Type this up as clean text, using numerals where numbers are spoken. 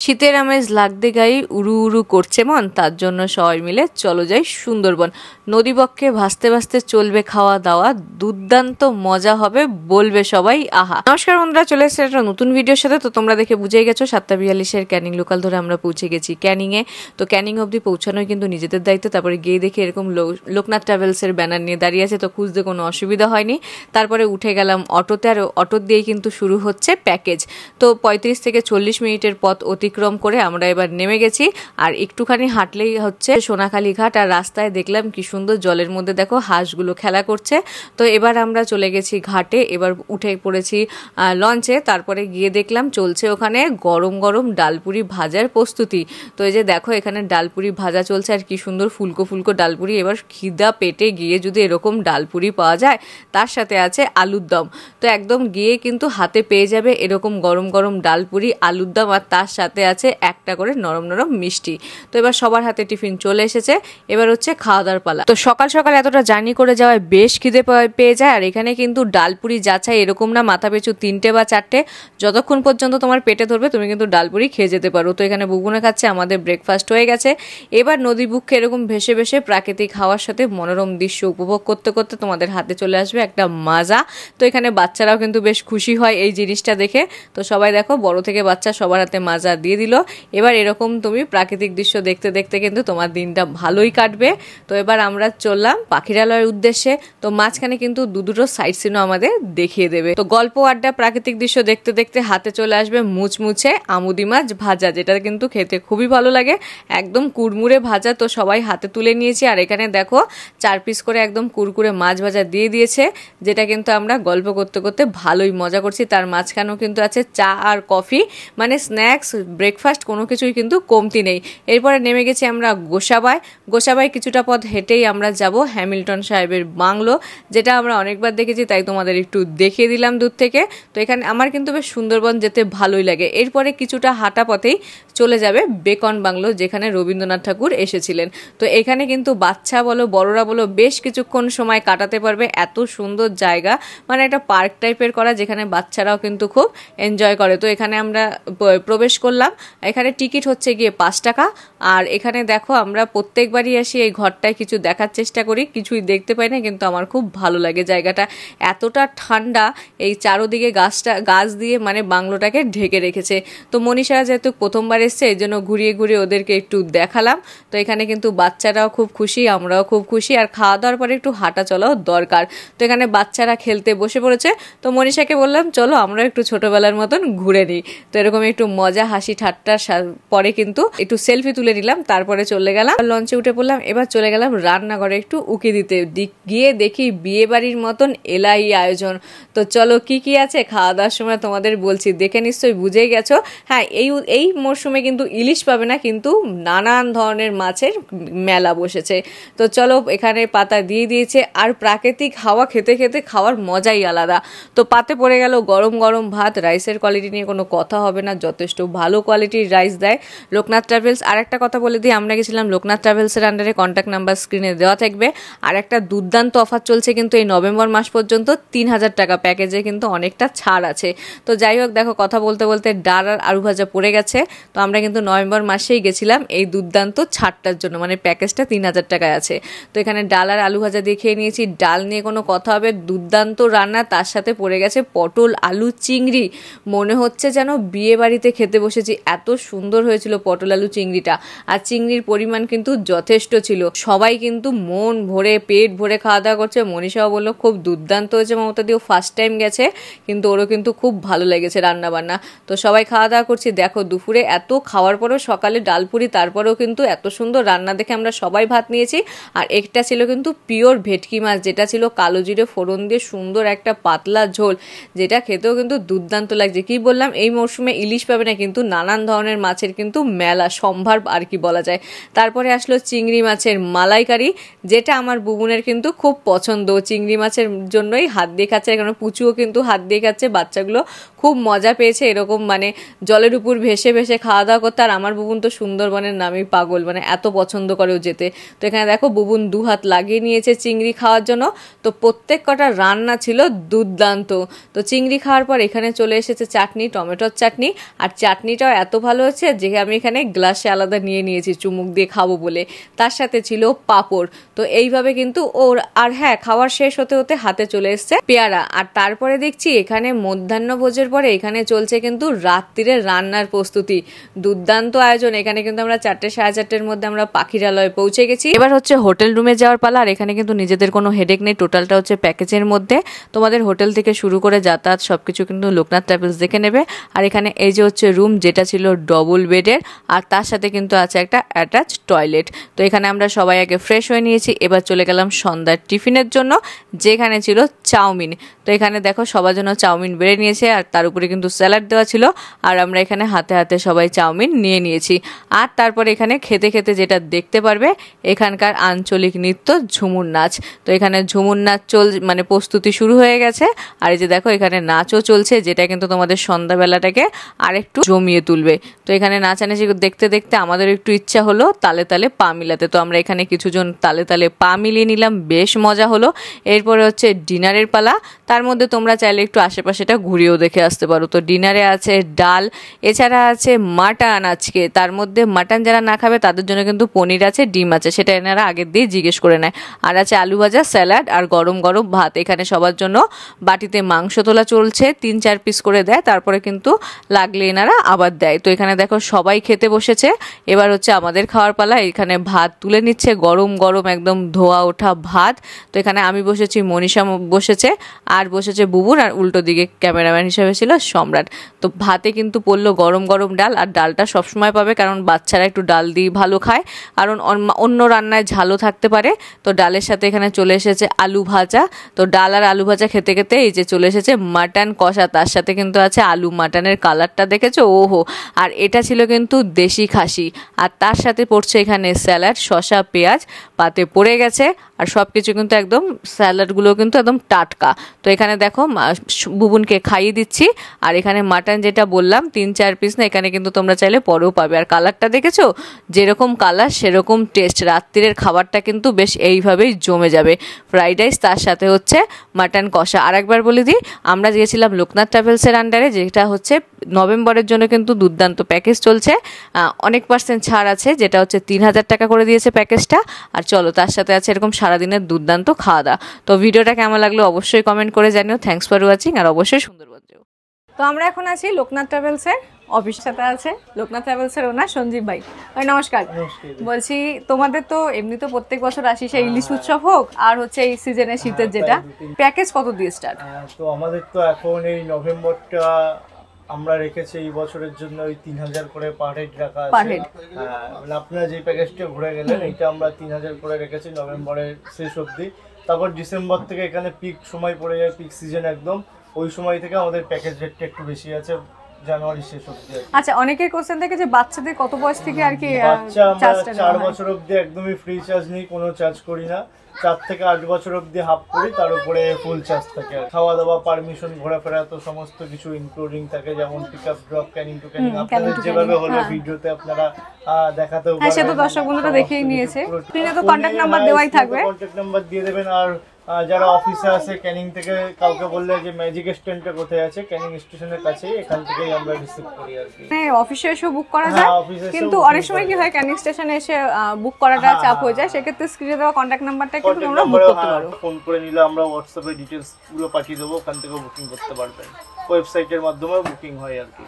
শীতের আমেজ লাগতে গায়ে উড়ু উড়ু করছে মন, তার জন্য সবাই মিলে চলো যাই সুন্দরবন। নদীবক্ষে ভাসতে ভাসতে চলবে খাওয়া দাওয়া, দুর্দান্ত মজা হবে, বলবে সবাই আহা। নমস্কার বন্ধুরা, চলে এসেছে একটা নতুন ভিডিওর সাথে। তো তোমরা দেখে বুঝেই গেছো 7:42 ক্যানিং লোকাল ধরে আমরা পৌঁছে গেছি ক্যানিংয়ে। তো ক্যানিং অবধি পৌঁছানোই কিন্তু নিজেদের দায়িত্ব। তারপরে গিয়ে দেখে এরকম লোকনাথ ট্রাভেলসের ব্যানার নিয়ে দাঁড়িয়ে আছে, তো খুঁজতে কোনো অসুবিধা হয়নি। তারপরে উঠে গেলাম অটোতে, আর অটো দিয়েই কিন্তু শুরু হচ্ছে প্যাকেজ। তো 35 থেকে 40 মিনিটের পথ অতিক্রম করে আমরা এবার নেমে গেছি। আর একটুখানি হাঁটলেই হচ্ছে সোনাখালী ঘাট। আর রাস্তায় দেখলাম কি সুন্দর জলের মধ্যে দেখো হাঁসগুলো খেলা করছে। তো এবার আমরা চলে গেছি ঘাটে, এবার উঠে পড়েছি লঞ্চে। তারপরে গিয়ে দেখলাম চলছে ওখানে গরম গরম ডালপুরি ভাজার প্রস্তুতি। তো এই যে দেখো এখানে ডালপুরি ভাজা চলছে, আর কি সুন্দর ফুলকো ফুলকো ডালপুরি। এবার খিদা পেটে গিয়ে যদি এরকম ডালপুরি পাওয়া যায়, তার সাথে আছে আলুর দম, তো একদম গিয়ে কিন্তু হাতে পেয়ে যাবে এরকম গরম গরম ডালপুরি, আলুর দম, আর তার সাথে আছে একটা করে নরম নরম মিষ্টি। তো এবার সবার হাতে টিফিন চলে এসেছে, এবার হচ্ছে খাওয়া দাওয়ার পালা। তো সকাল সকাল এতটা জার্নি করে যাওয়ায় বেশ খিদে পেয়ে যায়। আর এখানে কিন্তু ডালপুরি যাচাই এরকম না, মাথা পিছু 3টে বা 4টে, যতক্ষণ পর্যন্ত তোমার পেটে ধরবে তুমি কিন্তু ডালপুরি খেয়ে যেতে পারো। তো এখানে বুবুনে খাচ্ছে, আমাদের ব্রেকফাস্ট হয়ে গেছে। এবার নদী বুকে এরকম ভেসে ভেসে প্রাকৃতিক হাওয়ার সাথে মনোরম দৃশ্য উপভোগ করতে করতে তোমাদের হাতে চলে আসবে একটা মাজা। তো এখানে বাচ্চারাও কিন্তু বেশ খুশি হয় এই জিনিসটা দেখে। তো সবাই দেখো বড় থেকে বাচ্চা সবার হাতে মাজা দিয়ে দিল। এবার এরকম তুমি প্রাকৃতিক দৃশ্য দেখতে দেখতে কিন্তু তোমার দিনটা ভালোই কাটবে। তো এবার আমরা চললাম পাখিরালয়ের উদ্দেশ্যে। তো মাঝখানে কিন্তু দুটো সাইড সিনও আমাদের দেখিয়ে দেবে। তো গল্প আড্ডা প্রাকৃতিক দৃশ্য দেখতে দেখতে হাতে চলে আসবে মুচমুচে আমুদি মাছ ভাজা, যেটা কিন্তু খেতে খুবই ভালো লাগে, একদম কুড়মুড়ে ভাজা। তো সবাই হাতে তুলে নিয়েছি। আর এখানে দেখো 4 পিস করে একদম কুরকুরে মাছ ভাজা দিয়ে দিয়েছে, যেটা কিন্তু আমরা গল্প করতে করতে ভালোই মজা করছি। তার মাঝখানেও কিন্তু আছে চা আর কফি, মানে স্ন্যাক্স ব্রেকফাস্ট কোনো কিছুই কিন্তু কমতি নেই। এরপরে নেমে গেছি আমরা গোসাবায় কিছুটা পথ হেঁটেই আমরা যাব হ্যামিল্টন সাহেবের বাংলো, যেটা আমরা অনেকবার দেখেছি, তাই তোমাদের একটু দেখিয়ে দিলাম দূর থেকে। তো এখানে আমার কিন্তু বেশ সুন্দরবন যেতে ভালোই লাগে। এরপরে কিছুটা হাঁটা পথেই চলে যাবে বেকন বাংলো, যেখানে রবীন্দ্রনাথ ঠাকুর এসেছিলেন। তো এখানে কিন্তু বাচ্চা বলো বড়রা বলো বেশ কিছুক্ষণ সময় কাটাতে পারবে, এত সুন্দর জায়গা, মানে একটা পার্ক টাইপের করা, যেখানে বাচ্চারাও কিন্তু খুব এনজয় করে। তো এখানে আমরা প্রবেশ করলাম। এখানে টিকিট হচ্ছে গিয়ে 5 টাকা। আর এখানে দেখো আমরা প্রত্যেকবারই আসি এই ঘরটায় কিছু দেখার চেষ্টা করি, কিছুই দেখতে পাই না, কিন্তু আমার খুব ভালো লাগে জায়গাটা, এতটা ঠান্ডা। এই চারোদিকে গাছ দিয়ে মানে বাংলোটাকে ঢেকে রেখেছে। তো মনীষা যেহেতু প্রথমবার এসছে, এই জন্য ঘুরিয়ে ঘুরিয়ে ওদেরকে একটু দেখালাম। তো এখানে কিন্তু বাচ্চারাও খুব খুশি, আমরাও খুব খুশি। আর খাওয়া দাওয়ার পরে একটু হাঁটা চলাও দরকার। তো এখানে বাচ্চারা খেলতে বসে পড়েছে। তো মনীষাকে বললাম চলো আমরা একটু ছোটবেলার মতন ঘুরে নিই। তো এরকম একটু মজা হাসি ঠাট্টার পরে কিন্তু একটু সেলফি তুলে নিলাম। তারপরে চলে গেলাম লঞ্চে উঠে পড়লাম। এবার চলে গেলাম রান্নাঘরে একটু উকি দিতে। গিয়ে দেখি বিয়ে বাড়ির মতন এলাই আয়োজন। তো চলো কি কি আছে খাওয়া দাওয়ার সময় তোমাদের বলছি, দেখে নিশ্চয়ই বুঝেই গেছো। হ্যাঁ, এই মরশুমে কিন্তু ইলিশ পাবে না, কিন্তু নানান ধরনের মাছের মেলা বসেছে। তো চলো, এখানে পাতা দিয়ে দিয়েছে। আর প্রাকৃতিক হাওয়া খেতে খেতে খাওয়ার মজাই আলাদা। তো পাতে পড়ে গেল গরম গরম ভাত। রাইসের কোয়ালিটি নিয়ে কোনো কথা হবে না, যথেষ্ট ভালো কোয়ালিটির রাইস দেয় লোকনাথ ট্রাভেলস। আর একটা কথা বলে দিই, আমরা গেছিলাম লোকনাথ ট্রাভেলসের আন্ডারে, কন্ট্যাক্ট নাম্বার স্ক্রিনে দেওয়া থাকবে। আর একটা দুর্দান্ত অফার চলছে কিন্তু এই নভেম্বর মাস পর্যন্ত, 3000 টাকা প্যাকেজে কিন্তু অনেকটা ছাড় আছে। তো যাই হোক, দেখো কথা বলতে বলতে ডাল আর আলু ভাজা পড়ে গেছে। তো আমরা কিন্তু নভেম্বর মাসেই গেছিলাম এই দুর্দান্ত ছাড়টার জন্য, মানে প্যাকেজটা 3000 টাকায় আছে। তো এখানে ডাল আর আলু ভাজা দিয়ে খেয়ে নিয়েছি। ডাল নিয়ে কোনো কথা হবে, দুর্দান্ত রান্না। তার সাথে পড়ে গেছে পটল আলু চিংড়ি, মনে হচ্ছে যেন বিয়ে বাড়িতে খেতে বসেছি, এত সুন্দর হয়েছিল পটল আলু চিংড়িটা। আর চিংড়ির পরিমাণ কিন্তু যথেষ্ট ছিল। সবাই কিন্তু মন ভরে পেট ভরে খাওয়া দাওয়া করছে। মনীষাও বললো খুব দুর্দান্ত হয়েছে, মমতা দিও ফার্স্ট টাইম গেছে, কিন্তু ওরও কিন্তু খুব ভালো লেগেছে রান্না বান্না। তো সবাই খাওয়া দাওয়া করছি। দেখো দুপুরে এত খাওয়ার পরেও সকালে ডালপুরি, তারপরেও কিন্তু এত সুন্দর রান্না দেখে আমরা সবাই ভাত নিয়েছি। আর একটা ছিল কিন্তু পিওর ভেটকি মাছ, যেটা ছিল কালো জিরে ফোড়ন দিয়ে সুন্দর একটা পাতলা ঝোল, যেটা খেতেও কিন্তু দুর্দান্ত লাগছে। কি বললাম, এই মরশুমে ইলিশ পাবে না, কিন্তু নানান ধরনের মাছের কিন্তু মেলা সম্ভার আর কি বলা যায়। তারপরে আসলো চিংড়ি মাছের মালাইকারি, যেটা আমার বুবুনের কিন্তু খুব পছন্দ। চিংড়ি মাছের জন্যই হাত দিয়ে খাচ্ছে, কারণ পুচুও কিন্তু হাত দিয়ে খাচ্ছে। বাচ্চাগুলো খুব মজা পেয়েছে এরকম মানে জলের উপর ভেসে ভেসে খাওয়া দাওয়া করতে। আর আমার বুবুন তো সুন্দরবনের নামেই পাগল, মানে এত পছন্দ করে ও যেতে। তো এখানে দেখো বুবুন 2 হাত লাগিয়ে নিয়েছে চিংড়ি খাওয়ার জন্য। তো প্রত্যেক কটা রান্না ছিল দুর্দান্ত। তো চিংড়ি খাওয়ার পর এখানে চলে এসেছে চাটনি, টমেটোর চাটনি। আর চাটনিটাও সার্ভিসটাও এত ভালো হচ্ছে যে আমি এখানে গ্লাসে আলাদা নিয়ে নিয়েছি চুমুক দিয়ে খাবো বলে। তার সাথে ছিল পাঁপড়। তো এইভাবে কিন্তু ওর আর হ্যাঁ, খাওয়ার শেষ হতে হতে হাতে চলে এসছে পেয়ারা। আর তারপরে দেখছি এখানে মধ্যাহ্ন ভোজের পরে এখানে চলছে কিন্তু রাত্রিরে রান্নার প্রস্তুতি। দুর্দান্ত আয়োজন। এখানে কিন্তু আমরা 4টে সাড়ে 4টের মধ্যে আমরা পাখিরালয়ে পৌঁছে গেছি। এবার হচ্ছে হোটেল রুমে যাওয়ার পালা। আর এখানে কিন্তু নিজেদের কোনো হেডেক নেই, টোটালটা হচ্ছে প্যাকেজের মধ্যে। তোমাদের হোটেল থেকে শুরু করে যাতায়াত সবকিছু কিন্তু লোকনাথ ট্রাভেলস দেখে নেবে। আর এখানে এই যে হচ্ছে রুম, যেটা ছিল ডবল বেডের, আর তার সাথে কিন্তু আছে একটা অ্যাটাচ টয়লেট। তো এখানে আমরা সবাই আগে ফ্রেশ হয়ে নিয়েছি। এবার চলে গেলাম সন্ধ্যার টিফিনের জন্য, যেখানে ছিল চাউমিন। তো এখানে দেখো সবার জন্য চাউমিন বেড়ে নিয়েছে, আর তার উপরে কিন্তু স্যালাড দেওয়া ছিল। আর আমরা এখানে হাতে হাতে সবাই চাউমিন নিয়ে নিয়েছি। আর তারপরে এখানে খেতে খেতে যেটা দেখতে পারবে, এখানকার আঞ্চলিক নৃত্য ঝুমুর নাচ। তো এখানে ঝুমুর নাচ মানে প্রস্তুতি শুরু হয়ে গেছে। আর এই যে দেখো এখানে নাচও চলছে, যেটা কিন্তু তোমাদের সন্ধ্যাবেলাটাকে আরেকটু জমিয়ে তুলবে। তো এখানে নাচানাচি দেখতে দেখতে আমাদের একটু ইচ্ছা হলো তালে তালে পা মিলাতে। তো আমরা এখানে কিছুজন তালে তালে পা মিলিয়ে নিলাম, বেশ মজা হলো। এরপরে হচ্ছে ডিনারের পালা। তার মধ্যে তোমরা চাইলে একটু আশেপাশেটা ঘুরিয়েও দেখে আসতে পারো। তো ডিনারে আছে ডাল, এছাড়া আছে মাটন আজকে। তার মধ্যে মাটন যারা না খাবে তাদের জন্য কিন্তু পনির আছে, ডিম আছে, সেটা এনারা আগের দিয়ে জিজ্ঞেস করে নেয়। আর আছে আলু ভাজা, স্যালাড আর গরম গরম ভাত। এখানে সবার জন্য বাটিতে মাংস তোলা চলছে, 3-4 পিস করে দেয়, তারপরে কিন্তু লাগলে এনারা আবার দেয়। তো এখানে দেখো সবাই খেতে বসেছে। এবার হচ্ছে আমাদের খাওয়ার পালা। এখানে ভাত তুলে নিচ্ছে, গরম গরম একদম ধোয়া ওঠা ভাত। তো এখানে আমি বসেছি, মনীষা বসেছে, আর বসেছে বুবুন, আর উল্টো দিকে ক্যামেরাম্যান হিসেবে ছিল সম্রাট। তো ভাতে কিন্তু পড়লো গরম গরম ডাল। আর ডালটা সবসময় পাবে, কারণ বাচ্চারা একটু ডাল দিয়ে ভালো খায়, কারণ অন্য রান্নায় ঝালও থাকতে পারে। তো ডালের সাথে এখানে চলে এসেছে আলু ভাজা। তো ডাল আর আলু ভাজা খেতে খেতে এই যে চলে এসেছে মাটন কষা। তার সাথে কিন্তু আছে আলু। মাটনের কালারটা দেখেছো, ওহো। আর এটা ছিল কিন্তু দেশি খাসি। আর তার সাথে পড়ছে এখানে স্যালাড, শসা, পেঁয়াজ পাতে পড়ে গেছে। আর সব কিছু কিন্তু একদম, স্যালাডগুলো কিন্তু একদম টাটকা। তো এখানে দেখো বুবুনকে খাইয়ে দিচ্ছি। আর এখানে মাটন যেটা বললাম 3-4 পিস না, এখানে কিন্তু তোমরা চাইলে পরেও পাবে। আর কালারটা দেখেছো, যেরকম কালার সেরকম টেস্ট। রাত্রিরের খাবারটা কিন্তু বেশ এইভাবেই জমে যাবে। ফ্রাইড রাইস, তার সাথে হচ্ছে মাটন কষা। আর একবার বলে দিই, আমরা গিয়েছিলাম লোকনাথ ট্রাভেলসের আন্ডারে, যেটা হচ্ছে নভেম্বরের জন্য কিন্তু দুর্দান্ত প্যাকেজ চলছে। অনেক % ছাড় আছে, যেটা হচ্ছে 3000 টাকা করে দিয়েছে প্যাকেজটা। আর চলো, তার সাথে আছে এরকম সারাদিনের দুর্দান্ত খাওয়া দাওয়া। তো ভিডিওটা কেমন লাগলো অবশ্যই কমেন্ট করে জানিও। Thanks for watching. আর অবশ্যই সুন্দরবন যেও। তো আমরা এখন আছি লোকনাথ ট্রাভেলসের অফিসের সাথে আছে লোকনাথ ট্রাভেলসের ওনার সঞ্জীব ভাই। নমস্কার। বলছি, তোমাদের তো এমনি তো প্রত্যেক বছর আসি, সেই ইলিশ উৎসব হোক আর হচ্ছে এই সিজনে শীতের যেটা, প্যাকেজ কত দিয়ে স্টার্ট? তো আমাদের তো এখন এই নভেম্বরটা আমরা রেখেছি এই বছরের জন্য ওই 3000 করে পার হেড রাখা আছে। মানে আপনারা যে প্যাকেজটা ঘুরে গেলেন, এটা আমরা 3000 করে রেখেছি নভেম্বরের শেষ অবধি। তারপর ডিসেম্বর থেকে এখানে পিক সময় পড়ে যায়, পিক সিজন একদম, ওই সময় থেকে আমাদের প্যাকেজ রেটটা একটু বেশি আছে, জানুয়ারি শেষ অবধি। আচ্ছা, অনেকের কোশ্চেন থাকে যে বাচ্চাদের কত বয়স থেকে আর কি? বাচ্চা আমরা 4 বছর অবধি একদমই ফ্রি চার্জ নেই, কোনো চার্জ করি না। 4 থেকে 8 বছর অবধি হাফ করি, তার উপরে ফুল চার্জ থাকে। খাওয়া দাওয়া, পারমিশন, ঘোরাফেরা তো সমস্ত কিছু ইনক্লুডিং থাকে, যেমন pick up, drop, Canning to Canning. আপনাদের যেভাবে হলো ভিডিওতে আপনারা দেখাতেও পারেন। হ্যাঁ, সে তো দর্শক বন্ধুরা দেখেই নিয়েছে। স্ক্রিনে তো কন্টাক্ট নাম্বার দেওয়াই থাকবে, কন্টাক্ট নাম্বার দিয়ে দেবেন। আর যারা অফিসে আছে ক্যানিং থেকে, কাউকে বললে যে ম্যাজিক স্ট্যান্ডটা কোথায় আছে, ক্যানিং স্টেশনের কাছেই, এখান থেকেই আমরা রিসিভ করি আর কি। মানে অফিসে এসে বুক করা যায়, কিন্তু অনেক সময় কি হয় ক্যানিং স্টেশনে এসে বুক করাটা চাপ হয়ে যায়, সেক্ষেত্রে স্ক্রিনে দেওয়া কন্টাক্ট নাম্বারটা কিন্তু তোমরা বুক করতে পারো। ফোন করে নিলে আমরা হোয়াটসঅ্যাপে ডিটেইলস পুরো পাঠিয়ে দেবো, ওখান থেকে বুকিং করতে পারবেন। ওয়েবসাইটের মাধ্যমে বুকিং হয় আর কি।